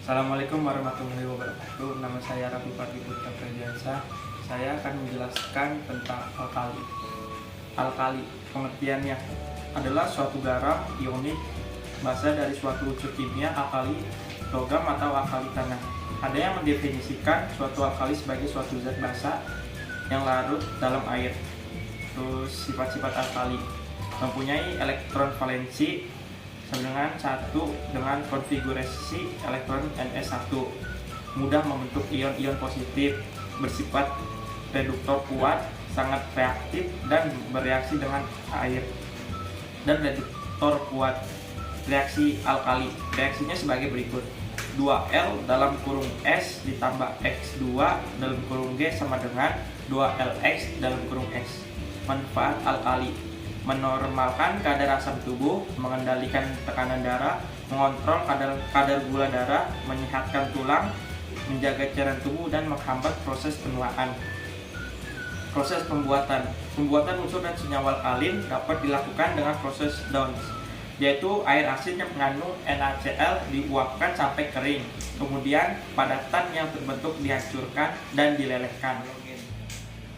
Assalamualaikum warahmatullahi wabarakatuh. Nama saya Raffi Fadli Putra Prajansa. Saya akan menjelaskan tentang alkali. Alkali, pengertiannya adalah suatu garam ionik basa dari suatu unsur kimia alkali, logam atau alkali tanah. Ada yang mendefinisikan suatu alkali sebagai suatu zat basa yang larut dalam air. Terus sifat-sifat alkali mempunyai elektron valensi dengan satu dengan konfigurasi elektron Ns1, mudah membentuk ion-ion positif, bersifat reduktor kuat, sangat reaktif dan bereaksi dengan air. Dan reduktor kuat reaksi alkali, reaksinya sebagai berikut: 2L dalam kurung S ditambah X2 dalam kurung G sama dengan 2LX dalam kurung X. Manfaat alkali: menormalkan kadar asam tubuh, mengendalikan tekanan darah, mengontrol kadar gula darah, menyehatkan tulang, menjaga cairan tubuh, dan menghambat proses penuaan. Proses pembuatan unsur dan senyawa alkalin dapat dilakukan dengan proses Downs, yaitu air asin yang mengandung NaCl diuapkan sampai kering, kemudian padatan yang terbentuk dihancurkan dan dilelehkan.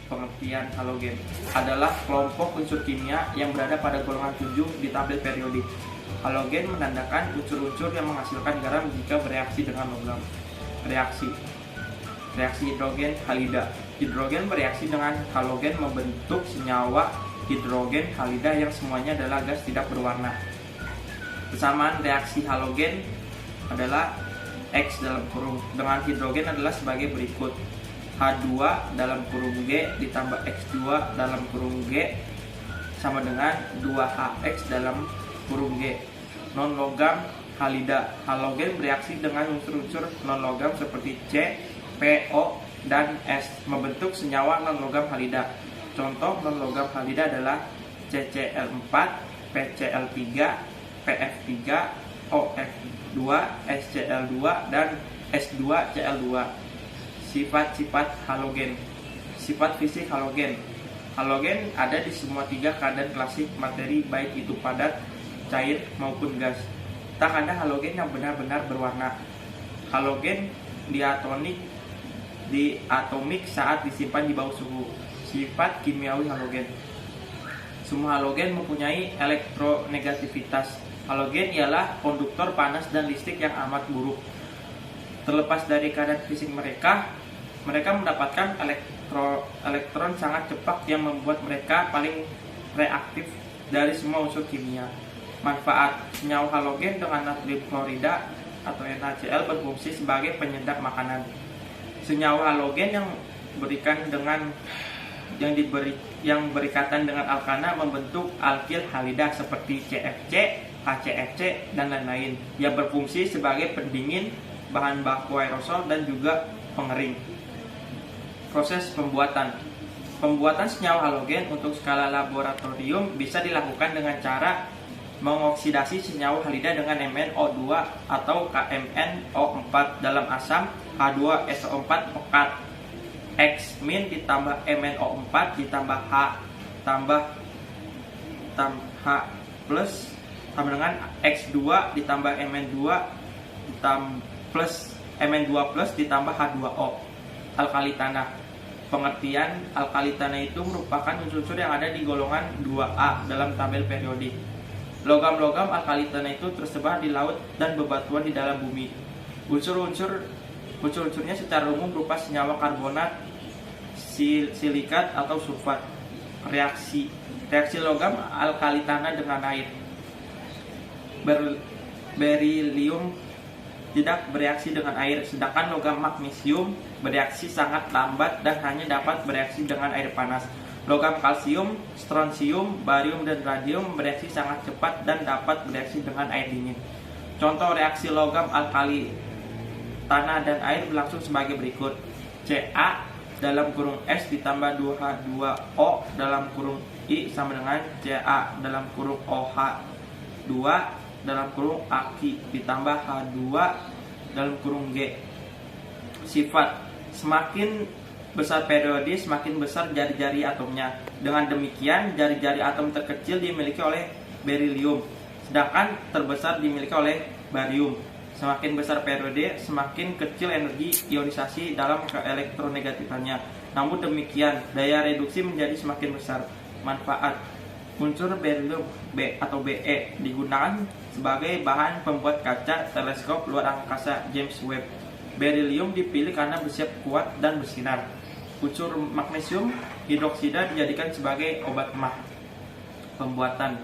Pengertian halogen adalah kelompok unsur kimia yang berada pada golongan 7 di tabel periodik. Halogen menandakan unsur-unsur yang menghasilkan garam jika bereaksi dengan logam. Reaksi hidrogen halida. Hidrogen bereaksi dengan halogen membentuk senyawa hidrogen halida yang semuanya adalah gas tidak berwarna. Kesamaan reaksi halogen adalah X dalam kurung dengan hidrogen adalah sebagai berikut: H2 dalam kurung G ditambah X2 dalam kurung G sama dengan 2HX dalam kurung G. Non-logam halida. Halogen bereaksi dengan unsur-unsur non-logam seperti C, PO, dan S membentuk senyawa non-logam halida. Contoh non-logam halida adalah CCl4, PCl3, PF3, OF2, SCl2, dan S2Cl2. Sifat-sifat halogen. Sifat fisik halogen. Halogen ada di semua tiga keadaan klasik materi, baik itu padat, cair, maupun gas. Tak ada halogen yang benar-benar berwarna. Halogen diatomik saat disimpan di bawah suhu. Sifat kimiawi halogen. Semua halogen mempunyai elektronegativitas. Halogen ialah konduktor panas dan listrik yang amat buruk. Terlepas dari keadaan fisik mereka mendapatkan elektron sangat cepat yang membuat mereka paling reaktif dari semua unsur kimia. Manfaat: senyawa halogen dengan natrium klorida atau NaCl berfungsi sebagai penyedap makanan. Senyawa halogen yang berikatan dengan alkana membentuk alkil halida seperti CFC, HCFC, dan lain-lain yang berfungsi sebagai pendingin, bahan baku aerosol, dan juga pengering. Proses pembuatan senyawa halogen untuk skala laboratorium bisa dilakukan dengan cara mengoksidasi senyawa halida dengan MnO2 atau KMnO4 dalam asam H2SO4 pekat. X- ditambah MnO4 ditambah H tambah H plus sama dengan X2 ditambah Mn2 plus Mn2 plus ditambah H2O. Alkali tanah. Pengertian alkali tanah itu merupakan unsur-unsur yang ada di golongan 2A dalam tabel periodik. Logam-logam alkali tanah itu tersebar di laut dan bebatuan di dalam bumi. Unsur-unsurnya secara umum berupa senyawa karbonat, silikat atau sulfat. Reaksi logam alkali tanah dengan air. Berilium tidak bereaksi dengan air, sedangkan logam magnesium bereaksi sangat lambat dan hanya dapat bereaksi dengan air panas. Logam kalsium, strontium, barium, dan radium bereaksi sangat cepat dan dapat bereaksi dengan air dingin. Contoh reaksi logam alkali tanah dan air berlangsung sebagai berikut: Ca dalam kurung S ditambah 2H2O dalam kurung I sama dengan Ca dalam kurung OH2 dalam kurung Aki ditambah H2 dalam kurung G. Sifat: semakin besar periode, semakin besar jari-jari atomnya. Dengan demikian, jari-jari atom terkecil dimiliki oleh berilium, sedangkan terbesar dimiliki oleh barium. Semakin besar periode, semakin kecil energi ionisasi dalam keelektronegatifannya. Namun demikian, daya reduksi menjadi semakin besar. Manfaat: unsur berilium B atau Be digunakan sebagai bahan pembuat kaca teleskop luar angkasa James Webb. Berilium dipilih karena bersifat kuat dan bersinar. Unsur magnesium hidroksida dijadikan sebagai obat emah. Pembuatan: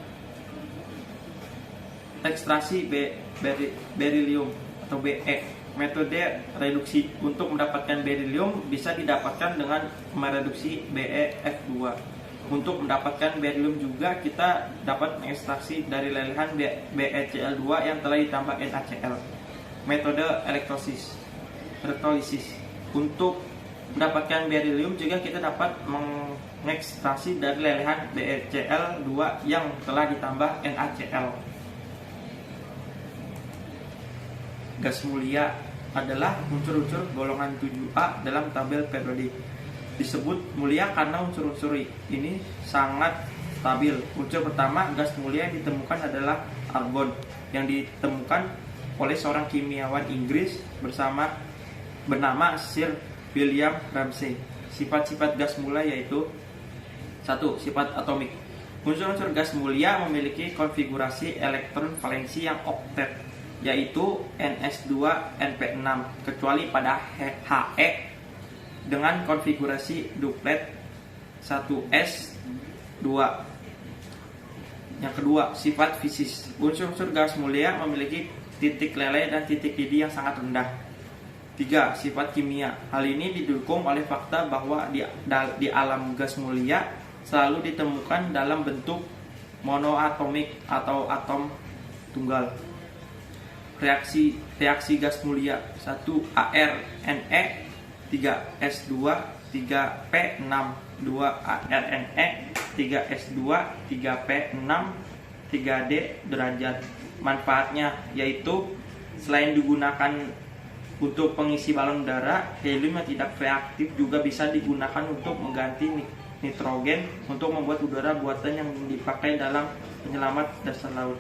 ekstraksi berilium atau Be. Metode reduksi: untuk mendapatkan berilium bisa didapatkan dengan mereduksi BeF2. Untuk mendapatkan berilium juga kita dapat mengekstraksi dari lelehan BeCl2 yang telah ditambah NaCl. Metode elektrolisis. Untuk mendapatkan berilium juga kita dapat mengekstraksi dari lelehan BeCl2 yang telah ditambah NaCl. Gas mulia adalah unsur-unsur golongan 7A dalam tabel periodik. Disebut mulia karena unsur-unsur ini sangat stabil. Unsur pertama gas mulia yang ditemukan adalah argon, yang ditemukan oleh seorang kimiawan Inggris bernama Sir William Ramsay. Sifat-sifat gas mulia yaitu: 1. Sifat atomik. Unsur-unsur gas mulia memiliki konfigurasi elektron valensi yang oktet, yaitu Ns2np6, kecuali pada He dengan konfigurasi duplet 1s2. Yang kedua, sifat fisis. Unsur-unsur gas mulia memiliki titik leleh dan titik didih yang sangat rendah. 3. Sifat kimia. Hal ini didukung oleh fakta bahwa di alam gas mulia selalu ditemukan dalam bentuk monoatomik atau atom tunggal. Reaksi gas mulia: 1 ArNe 3s2 3p6 2 ArNe 3s2 3p6 3d derajat. Manfaatnya yaitu selain digunakan untuk pengisi balon udara, helium yang tidak reaktif juga bisa digunakan untuk mengganti nitrogen untuk membuat udara buatan yang dipakai dalam penyelamat dasar laut.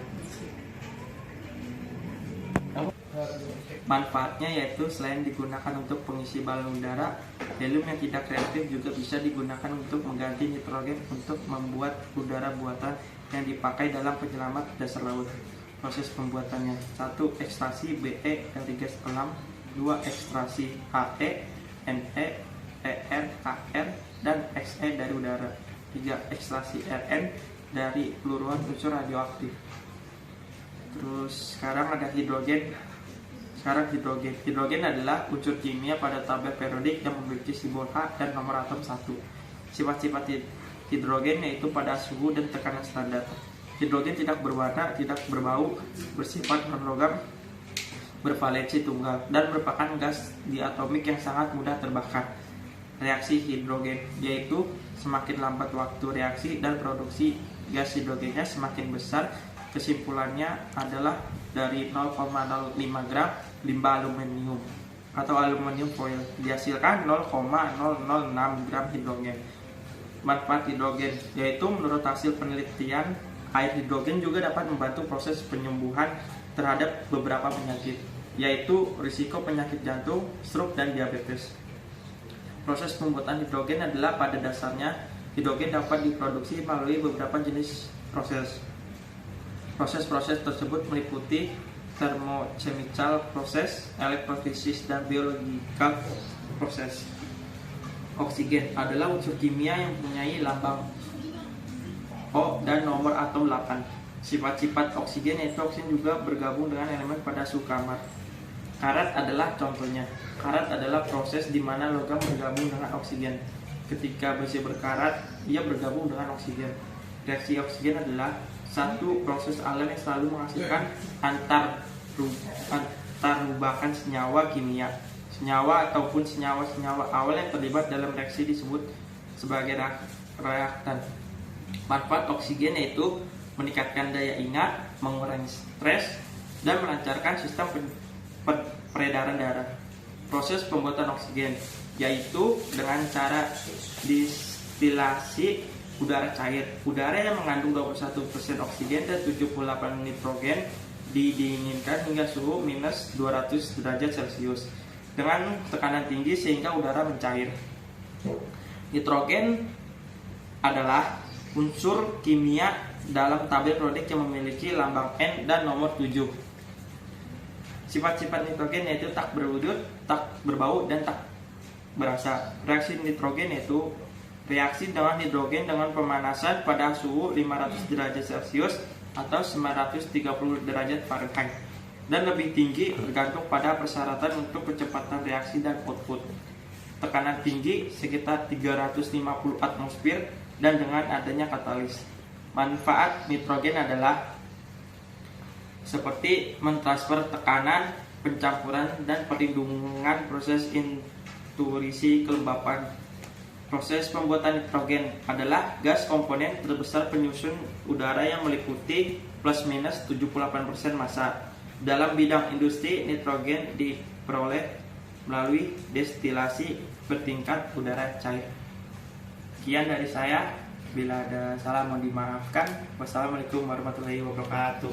Manfaatnya yaitu selain digunakan untuk pengisi balon udara, helium yang tidak reaktif juga bisa digunakan untuk mengganti nitrogen untuk membuat udara buatan yang dipakai dalam penyelamat dasar laut. Proses pembuatannya: 1. Ekstraksi Be dari gas alam. 2. Ekstraksi He, Ne, Er, Kr, dan Xe dari udara. 3. Ekstraksi Rn dari peluruhan unsur radioaktif. Terus sekarang ada hidrogen. Hidrogen adalah unsur kimia pada tabel periodik yang memiliki simbol H dan nomor atom 1. Sifat-sifat hidrogen yaitu pada suhu dan tekanan standar. Hidrogen tidak berwarna, tidak berbau, bersifat non-logam, bervalensi tunggal, dan merupakan gas diatomik yang sangat mudah terbakar. Reaksi hidrogen yaitu semakin lambat waktu reaksi dan produksi gas hidrogennya semakin besar. Kesimpulannya adalah dari 0,05 gram limbah aluminium atau aluminium foil dihasilkan 0,006 gram hidrogen. Manfaat hidrogen yaitu menurut hasil penelitian, air hidrogen juga dapat membantu proses penyembuhan terhadap beberapa penyakit, yaitu risiko penyakit jantung, stroke, dan diabetes. Proses pembuatan hidrogen adalah pada dasarnya hidrogen dapat diproduksi melalui beberapa jenis proses. Proses-proses tersebut meliputi thermochemical proses, elektrolisis, dan biological proses. Oksigen adalah unsur kimia yang mempunyai lambang O dan nomor atom 8. Sifat-sifat oksigen yaitu oksigen juga bergabung dengan elemen pada suhu kamar. Karat adalah contohnya. Karat adalah proses di mana logam bergabung dengan oksigen. Ketika besi berkarat, ia bergabung dengan oksigen. Reaksi oksigen adalah satu proses alam yang selalu menghasilkan antarrubakan senyawa kimia. Senyawa ataupun senyawa-senyawa awal yang terlibat dalam reaksi disebut sebagai reaktan. Manfaat oksigen yaitu meningkatkan daya ingat, mengurangi stres, dan melancarkan sistem peredaran darah. Proses pembuatan oksigen yaitu dengan cara distilasi udara cair. Udara yang mengandung 21% oksigen dan 78 nitrogen didinginkan hingga suhu minus 200 derajat Celcius dengan tekanan tinggi sehingga udara mencair. Nitrogen adalah unsur kimia dalam tabel periodik yang memiliki lambang N dan nomor 7. Sifat-sifat nitrogen yaitu tak berwujud, tak berbau, dan tak berasa. Reaksi nitrogen yaitu reaksi dengan hidrogen dengan pemanasan pada suhu 500 derajat Celcius atau 930 derajat Fahrenheit dan lebih tinggi bergantung pada persyaratan untuk kecepatan reaksi dan output. Tekanan tinggi sekitar 350 atmosfer dan dengan adanya katalis. Manfaat nitrogen adalah seperti mentransfer tekanan, pencampuran, dan perlindungan proses inturisi kelembapan. Proses pembuatan nitrogen adalah gas komponen terbesar penyusun udara yang meliputi plus minus 78% massa. Dalam bidang industri, nitrogen diperoleh melalui destilasi bertingkat udara cair. Sekian dari saya. Bila ada salah mohon dimaafkan. Wassalamualaikum warahmatullahi wabarakatuh.